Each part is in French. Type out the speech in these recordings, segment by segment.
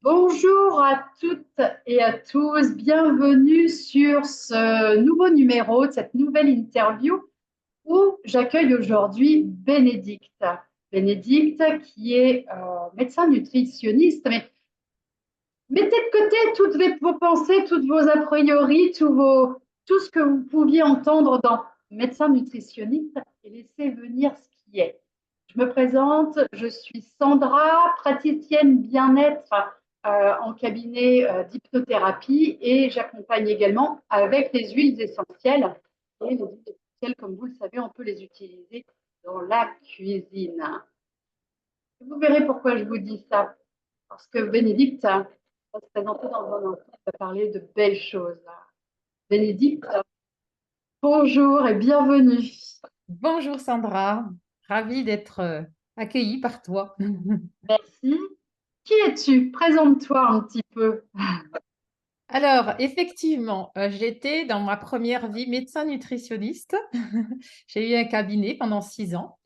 Bonjour à toutes et à tous, bienvenue sur ce nouveau numéro, de cette nouvelle interview où j'accueille aujourd'hui Bénédicte. Bénédicte qui est médecin nutritionniste, mais mettez de côté toutes vos pensées, toutes vos a priori, tout ce que vous pouviez entendre dans médecin nutritionniste et laissez venir ce qui est. Je me présente, je suis Sandra, praticienne bien-être en cabinet d'hypnothérapie et j'accompagne également avec les huiles essentielles. Et les huiles essentielles, comme vous le savez, on peut les utiliser dans la cuisine. Vous verrez pourquoi je vous dis ça. Parce que Bénédicte va se présenter dans un instant, va parler de belles choses. Bénédicte, bonjour et bienvenue. Bonjour Sandra, ravie d'être accueillie par toi. Merci. Qui es-tu? Présente-toi un petit peu. Alors, effectivement, j'étais dans ma première vie médecin nutritionniste. J'ai eu un cabinet pendant 6 ans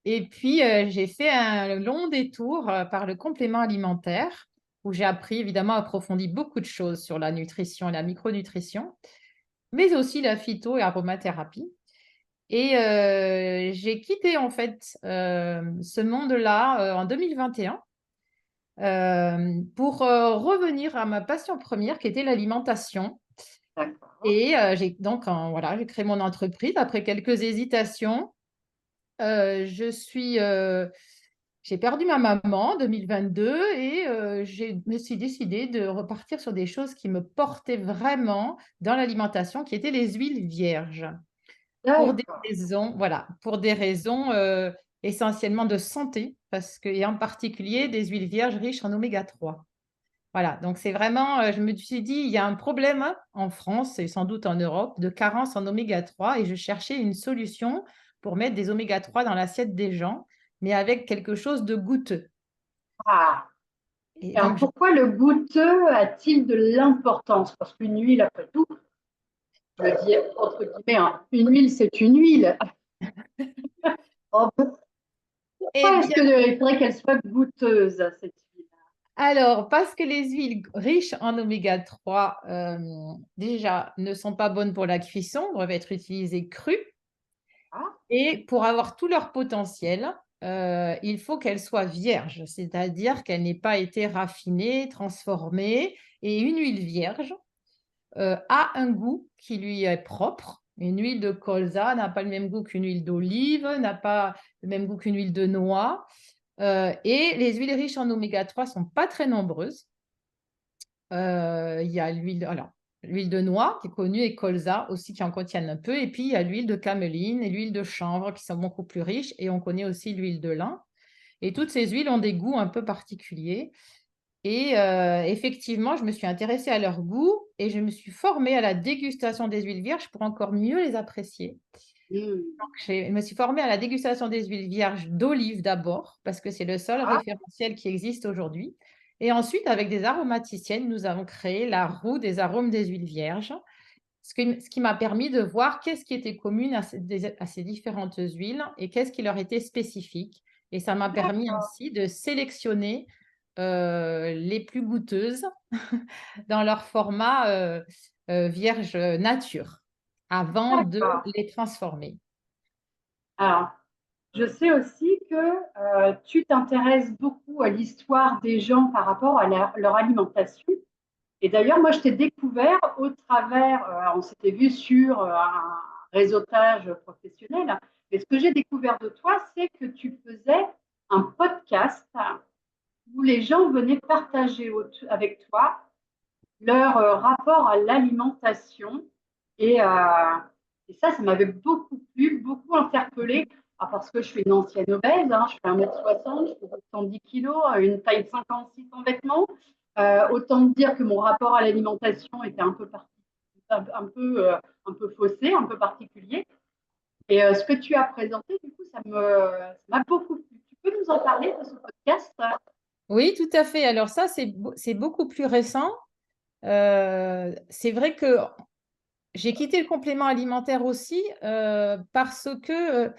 et puis j'ai fait un long détour par le complément alimentaire où j'ai appris évidemment approfondi beaucoup de choses sur la nutrition et la micronutrition, mais aussi la phyto et aromathérapie. Et j'ai quitté en fait ce monde-là en 2021 pour revenir à ma passion première qui était l'alimentation. D'accord. Et j'ai donc voilà, j'ai créé mon entreprise après quelques hésitations. Je suis j'ai perdu ma maman en 2022 et je me suis décidée de repartir sur des choses qui me portaient vraiment dans l'alimentation, qui étaient les huiles vierges. Pour des D'accord. raisons, voilà, pour des raisons essentiellement de santé, parce que, et en particulier des huiles vierges riches en oméga 3. Voilà, donc c'est vraiment, je me suis dit, il y a un problème en France et sans doute en Europe de carence en oméga 3 et je cherchais une solution pour mettre des oméga 3 dans l'assiette des gens, mais avec quelque chose de goûteux. Ah. Et Alors donc, pourquoi le goûteux a-t-il de l'importance? Parce qu'une huile, après tout, je veux dire, entre guillemets, hein, une huile, c'est une huile. Oh, eh pourquoi est-ce bien, qu'il faudrait qu'elle soit goûteuse, cette huile? alors, parce que les huiles riches en oméga 3, déjà, ne sont pas bonnes pour la cuisson, doivent être utilisées crues. Ah, Et pour avoir tout leur potentiel, il faut qu'elle soit vierge, c'est-à-dire qu'elle n'ait pas été raffinée, transformée. Et une huile vierge a un goût qui lui est propre. Une huile de colza n'a pas le même goût qu'une huile d'olive, n'a pas le même goût qu'une huile de noix. Et les huiles riches en oméga 3 sont pas très nombreuses. Il y a l'huile de noix qui est connue et colza aussi qui en contiennent un peu. Et puis, il y a l'huile de cameline et l'huile de chanvre qui sont beaucoup plus riches. Et on connaît aussi l'huile de lin. Et toutes ces huiles ont des goûts un peu particuliers. Et effectivement, je me suis intéressée à leur goût et je me suis formée à la dégustation des huiles vierges pour encore mieux les apprécier. hmm. Je me suis formée à la dégustation des huiles vierges d'olive d'abord, parce que c'est le seul Ah, référentiel qui existe aujourd'hui. Et ensuite, avec des aromaticiennes, nous avons créé la roue des arômes des huiles vierges, ce qui m'a permis de voir qu'est-ce qui était commun à ces différentes huiles et qu'est-ce qui leur était spécifique. Et ça m'a permis d'accord, ainsi de sélectionner les plus goûteuses dans leur format vierge nature avant de d'accord. les transformer. Alors, je sais aussi que tu t'intéresses beaucoup à l'histoire des gens par rapport à leur alimentation. Et d'ailleurs, moi, je t'ai découvert au travers, on s'était vu sur un réseautage professionnel, mais ce que j'ai découvert de toi, c'est que tu faisais un podcast où les gens venaient partager avec toi leur rapport à l'alimentation. Et, euh, et ça m'avait beaucoup plu, beaucoup interpellé. Ah, parce que je suis une ancienne obèse, hein, je fais 1,60 m, je fais 110 kilos, une taille 56 en vêtements. Autant dire que mon rapport à l'alimentation était un peu faussé, un peu particulier. Et ce que tu as présenté, du coup, ça m'a beaucoup plu. Tu peux nous en parler de ce podcast? Oui, tout à fait. Alors ça, c'est beaucoup plus récent. C'est vrai que j'ai quitté le complément alimentaire aussi parce que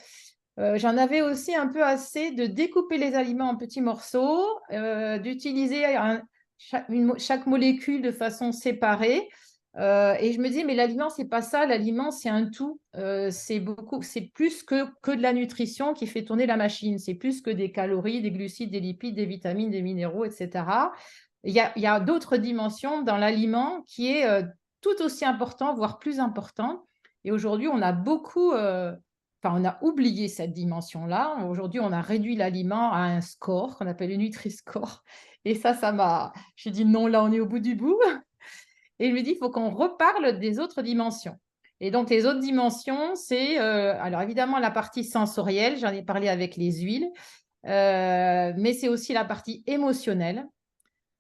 j'en avais aussi un peu assez de découper les aliments en petits morceaux, d'utiliser chaque molécule de façon séparée. Et je me dis, mais l'aliment, c'est pas ça. L'aliment, c'est un tout. C'est plus que de la nutrition qui fait tourner la machine. C'est plus que des calories, des glucides, des lipides, des vitamines, des minéraux, etc. Il y a d'autres dimensions dans l'aliment qui est tout aussi important, voire plus important. Et aujourd'hui, on a on a oublié cette dimension-là. Aujourd'hui, on a réduit l'aliment à un score qu'on appelle le Nutri-Score. Et ça m'a. Je dit non, là, on est au bout du bout. Et je lui dis, il faut qu'on reparle des autres dimensions. Et donc, les autres dimensions, c'est, alors évidemment, la partie sensorielle, j'en ai parlé avec les huiles, mais c'est aussi la partie émotionnelle,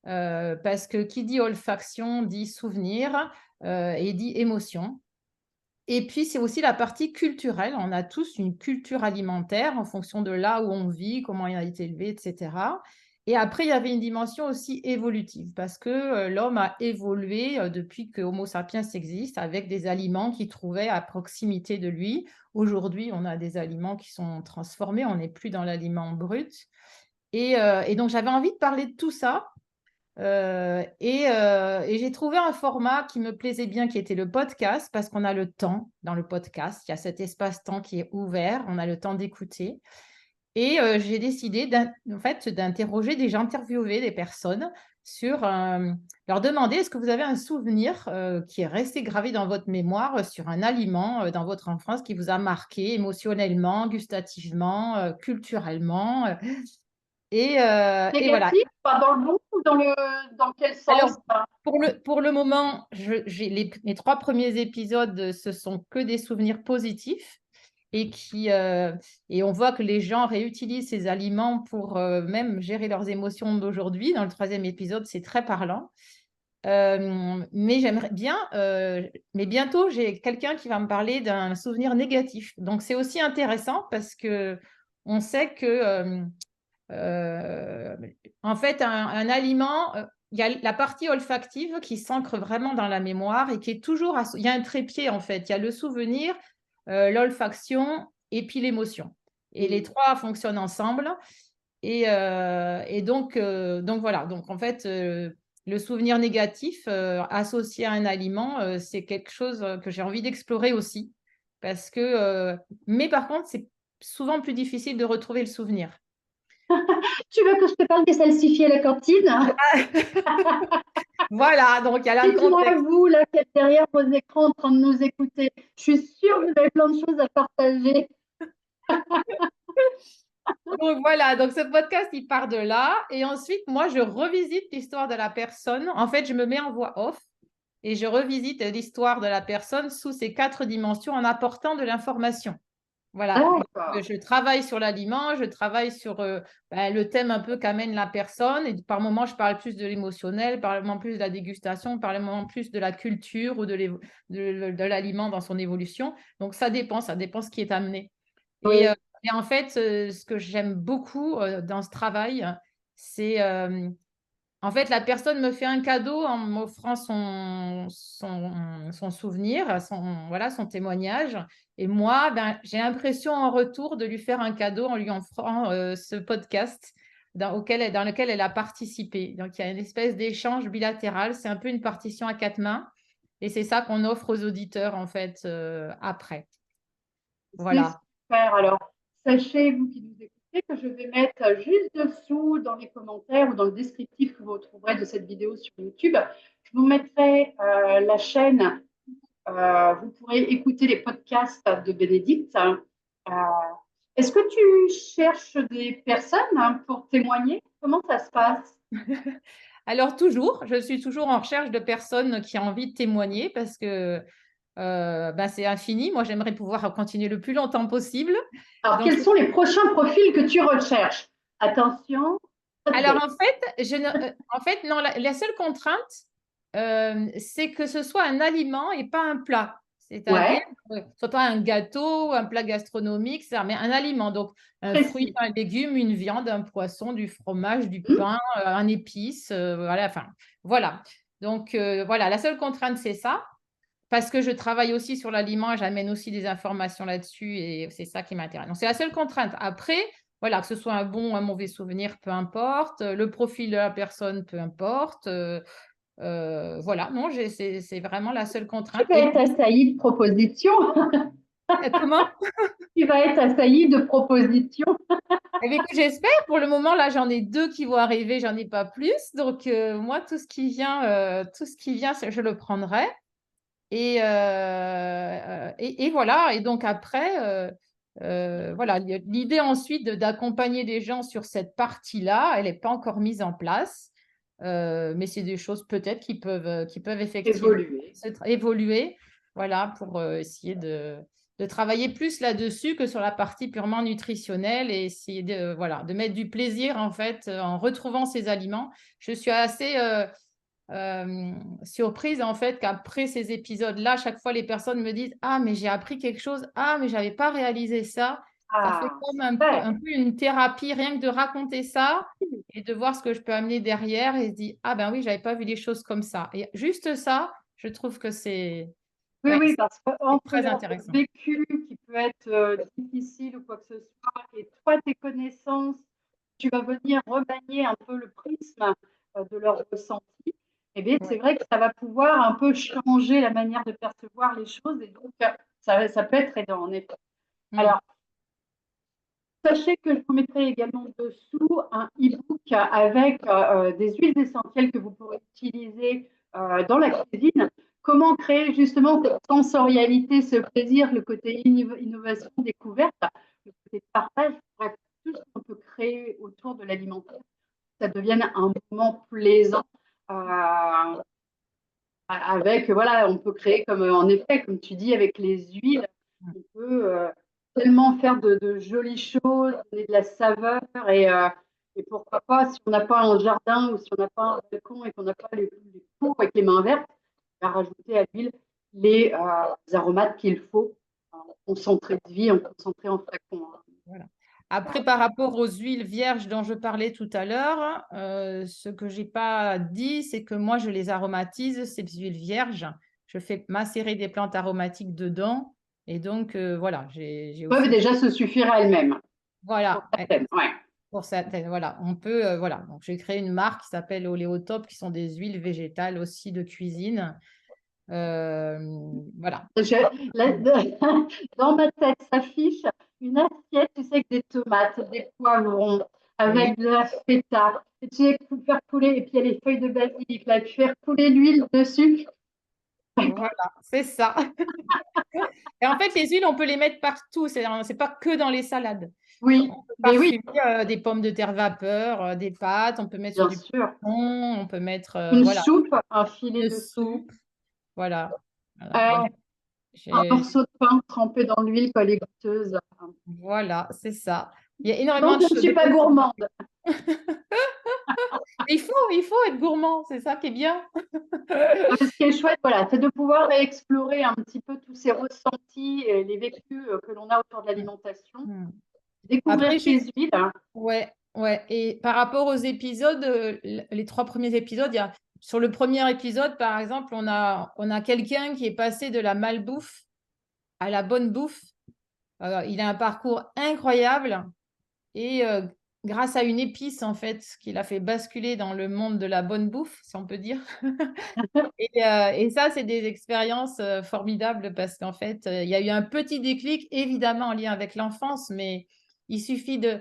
parce que qui dit olfaction dit souvenir et dit émotion. Et puis, c'est aussi la partie culturelle. On a tous une culture alimentaire en fonction de là où on vit, comment il a été élevé, etc. Et après, il y avait une dimension aussi évolutive parce que l'homme a évolué depuis que Homo sapiens existe avec des aliments qu'il trouvait à proximité de lui. Aujourd'hui, on a des aliments qui sont transformés, on n'est plus dans l'aliment brut. Et donc, j'avais envie de parler de tout ça. Et j'ai trouvé un format qui me plaisait bien, qui était le podcast, parce qu'on a le temps dans le podcast. Il y a cet espace-temps qui est ouvert, on a le temps d'écouter. Et j'ai décidé en fait, d'interviewer des personnes sur leur demander est-ce que vous avez un souvenir qui est resté gravé dans votre mémoire sur un aliment dans votre enfance qui vous a marqué émotionnellement, gustativement, culturellement. Et voilà. Négatif, pas dans le bon ou dans quel Alors, sens? Hein? pour le moment, mes 3 premiers épisodes, ce sont que des souvenirs positifs et on voit que les gens réutilisent ces aliments pour même gérer leurs émotions d'aujourd'hui. Dans le 3e épisode, c'est très parlant. Mais j'aimerais bien, mais bientôt, j'ai quelqu'un qui va me parler d'un souvenir négatif. Donc, c'est aussi intéressant parce que on sait que en fait, un aliment, il y a la partie olfactive qui s'ancre vraiment dans la mémoire et qui est toujours. Il y a un trépied, en fait. Il y a le souvenir, l'olfaction et puis l'émotion. Et les 3 fonctionnent ensemble. Et donc, voilà. Donc, en fait, le souvenir négatif associé à un aliment, c'est quelque chose que j'ai envie d'explorer aussi. Mais par contre, c'est souvent plus difficile de retrouver le souvenir. Tu veux que je te parle des salsifis à la cantine? Voilà, donc il y a là le Dites-moi, contexte. vous, là, qui êtes derrière vos écrans en train de nous écouter, je suis sûre que vous avez plein de choses à partager. Donc voilà, donc ce podcast, il part de là. Et ensuite, moi, je revisite l'histoire de la personne. En fait, je me mets en voix off et je revisite l'histoire de la personne sous ces 4 dimensions en apportant de l'information. Voilà. Donc, D'accord. je travaille sur l'aliment, je travaille sur le thème un peu qu'amène la personne. Et par moment, je parle plus de l'émotionnel, par moment plus de la dégustation, par moment plus de la culture ou de l'aliment dans son évolution. Donc, ça dépend ce qui est amené. Et, Oui. euh, et en fait, ce que j'aime beaucoup dans ce travail, c'est en fait, la personne me fait un cadeau en m'offrant son souvenir, voilà, son témoignage. Et moi, ben, j'ai l'impression en retour de lui faire un cadeau en lui offrant ce podcast dans lequel elle a participé. Donc, il y a une espèce d'échange bilatéral. C'est un peu une partition à 4 mains. Et c'est ça qu'on offre aux auditeurs, en fait, après. C'est Voilà. super. Alors, sachez, vous qui nous écoutez, que je vais mettre juste dessous dans les commentaires ou dans le descriptif que vous trouverez de cette vidéo sur YouTube, je vous mettrai la chaîne. Vous pourrez écouter les podcasts de Bénédicte. Est-ce que tu cherches des personnes pour témoigner? Comment ça se passe? Alors, je suis toujours en recherche de personnes qui ont envie de témoigner parce que ben, c'est infini. Moi, j'aimerais pouvoir continuer le plus longtemps possible. Alors, Donc, quels sont les prochains profils que tu recherches? Attention, pas de bête. alors en fait, non, la seule contrainte, c'est que ce soit un aliment et pas un plat. C'est-à-dire, Ouais, soit pas un gâteau, un plat gastronomique, mais un aliment. Donc, un fruit, précis. un légume, une viande, un poisson, du fromage, du Hmm. pain, un épice, voilà, enfin, voilà. Donc, voilà, la seule contrainte, c'est ça. Parce que je travaille aussi sur l'aliment, j'amène aussi des informations là-dessus et c'est ça qui m'intéresse. Donc, c'est la seule contrainte. Après, voilà, que ce soit un bon ou un mauvais souvenir, peu importe, le profil de la personne, peu importe, voilà, non, c'est vraiment la seule Tu contrainte vas et être assailli de propositions. comment? Tu vas être assailli de propositions. Eh bien, écoute, j'espère. Pour le moment, là, j'en ai 2 qui vont arriver, j'en ai pas plus. Donc, moi, tout ce qui vient, je le prendrai. Et voilà. Et donc après, voilà, l'idée ensuite d'accompagner les gens sur cette partie-là, elle n'est pas encore mise en place. Mais c'est des choses peut-être qui peuvent effectivement Évoluer. évoluer, voilà, pour essayer de travailler plus là-dessus que sur la partie purement nutritionnelle et essayer de, voilà, de mettre du plaisir en fait en retrouvant ces aliments. Je suis assez surprise en fait qu'après ces épisodes-là, chaque fois les personnes me disent: «Ah mais j'ai appris quelque chose. Ah mais j'avais pas réalisé ça». Ça fait Ah, comme super. un peu une thérapie, rien que de raconter ça et de voir ce que je peux amener derrière et se dire: «Ah ben oui, j'avais pas vu les choses comme ça» et juste ça, je trouve que c'est Oui, ouais, oui, parce c'est qu'entre très leur intéressant. vécu qui peut être difficile ou quoi que ce soit, et toi, tes connaissances, tu vas venir remanier un peu le prisme de leur ressenti, eh bien, Ouais. c'est vrai que ça va pouvoir un peu changer la manière de percevoir les choses et donc ça peut être aidant en effet. Mmh. Alors, sachez que je vous mettrai également dessous un e-book avec des huiles essentielles que vous pourrez utiliser dans la cuisine. Comment créer justement cette sensorialité, ce plaisir, le côté innovation, découverte, le côté partage, bref, tout ce qu'on peut créer autour de l'alimentation, ça devienne un moment plaisant. Euh, Avec, voilà, on peut créer comme, en effet, comme tu dis, avec les huiles, on peut tellement faire de jolies choses, donner de la saveur et pourquoi pas, si on n'a pas un jardin ou si on n'a pas un balcon et qu'on n'a pas les pots avec les mains vertes, on va rajouter à l'huile les aromates qu'il faut, en concentré de vie, en concentré en flacon. Hein. Voilà. Après, par rapport aux huiles vierges dont je parlais tout à l'heure, ce que j'ai pas dit, c'est que moi, je les aromatise, ces huiles vierges. Je fais macérer des plantes aromatiques dedans. Et donc, voilà, j'ai Elles peuvent aussi… déjà se suffire à elles-mêmes, pour Voilà, certaines. Ouais. pour certaines, voilà, on peut, voilà. Donc, j'ai créé une marque qui s'appelle Oléotop, qui sont des huiles végétales aussi de cuisine. Voilà. Dans ma tête s'affiche une assiette, tu sais, avec des tomates, des poivrons, Oui, avec de la feta. Et tu sais, faire couler, et puis il y a les feuilles de basilic, là, et puis faire couler l'huile dessus. voilà, c'est ça. Et en fait, les huiles, on peut les mettre partout. C'est pas que dans les salades. Oui, On peut mais oui, parfumer des pommes de terre vapeur, des pâtes, on peut mettre sur bien du sûr. poisson, on peut mettre Une voilà, soupe, un filet une de soupe, soupe. Voilà. Voilà. Bon, un morceau de pain trempé dans l'huile quand elle est goûteuse. voilà, c'est ça. Il y a énormément Donc, de je ne choses suis de pas gourmande. possibilités. Il faut être gourmand, c'est ça qui est bien. Ce qui est chouette, voilà, c'est de pouvoir explorer un petit peu tous ces ressentis et les vécus que l'on a autour de l'alimentation. Mm. Découvrir Après, ces huiles. Hein. ouais, ouais. Et par rapport aux épisodes, les 3 premiers épisodes, sur le premier épisode, par exemple, on a quelqu'un qui est passé de la malbouffe à la bonne bouffe. Il a un parcours incroyable et grâce à une épice, en fait, qu'il a fait basculer dans le monde de la bonne bouffe, si on peut dire. Et ça, c'est des expériences formidables parce qu'en fait, il y a eu un petit déclic, évidemment en lien avec l'enfance, mais il suffit de…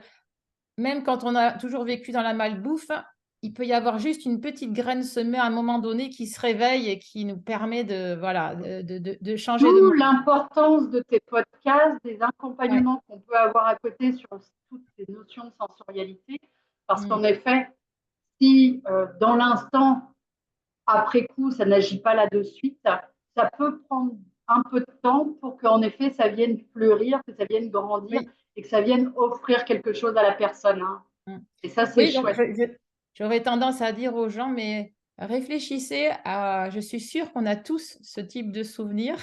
Même quand on a toujours vécu dans la malbouffe, il peut y avoir juste une petite graine semée à un moment donné qui se réveille et qui nous permet de, voilà, de changer de D'où monde. l'importance de tes podcasts, des Ouais. accompagnements qu'on peut avoir à côté sur toutes ces notions de sensorialité. Parce Mmh. qu'en effet, si dans l'instant, après coup, ça n'agit pas là de suite, ça peut prendre un peu de temps pour qu'en effet, ça vienne fleurir, que ça vienne grandir Oui. et que ça vienne offrir quelque chose à la personne. Hein. Mmh. Et ça, c'est Oui, donc chouette. j'aurais tendance à dire aux gens, mais réfléchissez à… Je suis sûre qu'on a tous ce type de souvenirs.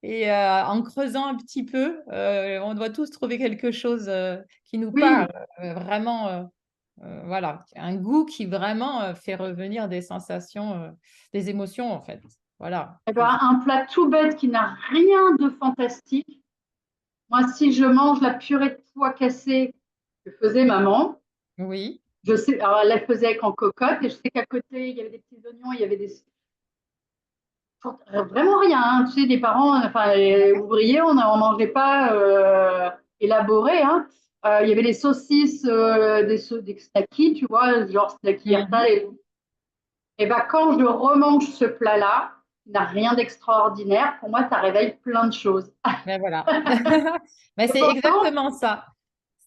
Et en creusant un petit peu, on doit tous trouver quelque chose qui nous Oui, parle, vraiment, voilà, un goût qui vraiment fait revenir des sensations, des émotions en fait. Voilà. eh ben, un plat tout bête qui n'a rien de fantastique. Moi, si je mange la purée de pois cassé que faisait maman. Oui. Je sais, alors elle la faisait avec en cocotte et je sais qu'à côté, il y avait des petits oignons, il y avait des vraiment rien. Hein. Tu sais, les parents, enfin les ouvriers, on n'en mangeait pas élaboré. Hein. Il y avait les saucisses, des snackis, tu vois, genre snacky Herta. Et ben quand je remange ce plat-là, il n'a rien d'extraordinaire. Pour moi, ça réveille plein de choses. Ben voilà. Mais c'est Pourtant, exactement ça.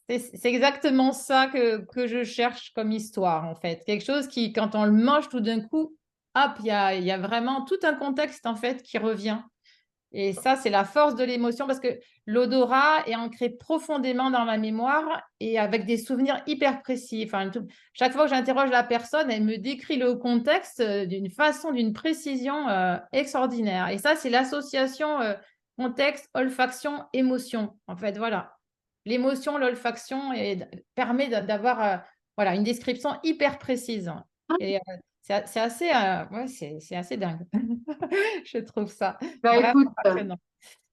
C'est exactement ça que je cherche comme histoire, en fait. Quelque chose qui, quand on le mange tout d'un coup, hop, il y a vraiment tout un contexte, en fait, qui revient. Et ça, c'est la force de l'émotion parce que l'odorat est ancré profondément dans ma mémoire et avec des souvenirs hyper précis. Enfin, chaque fois que j'interroge la personne, elle me décrit le contexte d'une façon, d'une précision extraordinaire. Et ça, c'est l'association contexte, olfaction, émotion. En fait, voilà. L'émotion, l'olfaction permet d'avoir voilà, une description hyper précise. Et c'est assez, ouais, c'est assez dingue. Je trouve ça bah, vraiment écoute, passionnant.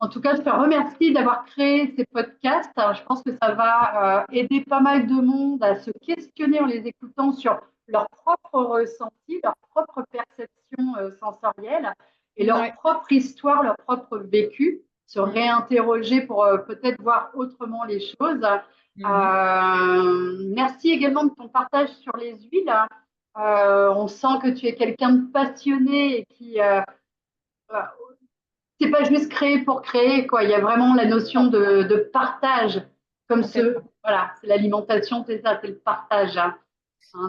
en tout cas, je te remercie d'avoir créé ces podcasts. Alors, je pense que ça va aider pas mal de monde à se questionner en les écoutant sur leur propre ressenti, leur propre perception sensorielle et leur Ouais. propre histoire, leur propre vécu, se Mhm. réinterroger pour peut-être voir autrement les choses. Mhm. Merci également de ton partage sur les huiles. On sent que tu es quelqu'un de passionné et qui c'est pas juste créer pour créer, quoi. Il y a vraiment la notion Non, de partage, comme complètement. voilà, c'est l'alimentation, c'est ça, c'est le partage. Hein.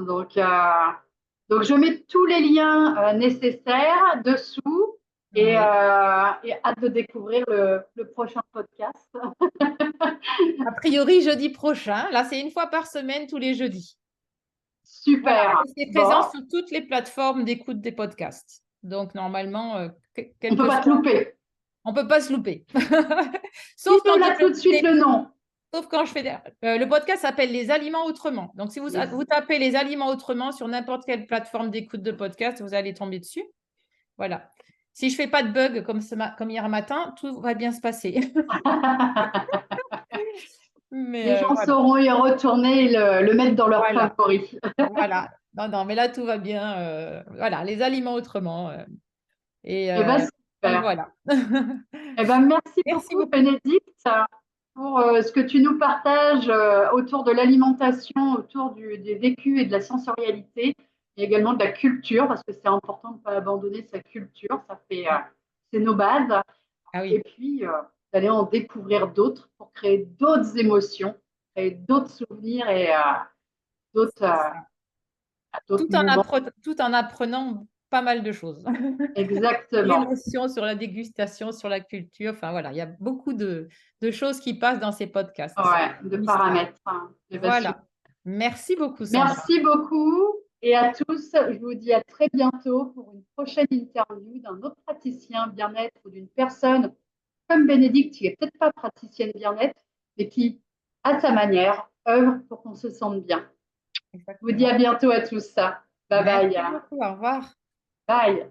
Donc, je mets tous les liens nécessaires dessous Oui. et hâte de découvrir le prochain podcast. A priori, jeudi prochain. Là, c'est une fois par semaine, tous les jeudis. Voilà. Super. Et c'est présent Bon, sur toutes les plateformes d'écoute des podcasts. Donc, normalement, on quel peut que pas te soit, louper. on ne peut pas se louper. Sauf Dis-nous quand là tout de suite le nom. sauf quand je fais le podcast s'appelle Les aliments autrement. Donc, si vous tapez Les aliments autrement sur n'importe quelle plateforme d'écoute de podcast, vous allez tomber dessus. Voilà. Si je ne fais pas de bug comme hier matin, tout va bien se passer. Mais Les gens voilà. sauront y retourner et le mettre dans leurs Voilà. favoris. Voilà. Non, non, mais là, tout va bien. Voilà, les aliments autrement. Et, Eh ben, et super. voilà. Eh ben, merci Merci beaucoup, beaucoup. Bénédicte, pour ce que tu nous partages autour de l'alimentation, autour des vécus et de la sensorialité, et également de la culture, parce que c'est important de ne pas abandonner sa culture, c'est nos bases, Ah et oui, puis d'aller en découvrir d'autres pour créer d'autres émotions, créer d'autres souvenirs et d'autres c'est ça. d'autres moments. Tout en apprenant pas mal de choses. Exactement. L'émotion sur la dégustation, sur la culture. Enfin voilà, il y a beaucoup de choses qui passent dans ces podcasts. Ouais, de Une histoire. paramètres. Hein. Eh ben, super. Voilà. Merci beaucoup, Sandra. Merci beaucoup et à tous. Je vous dis à très bientôt pour une prochaine interview d'un autre praticien bien-être ou d'une personne comme Bénédicte, qui n'est peut-être pas praticienne bien-être, mais qui, à sa manière, œuvre pour qu'on se sente bien. Je vous dis Exactement. à bientôt à tous. Bye bye. Merci beaucoup. Au revoir. Bye.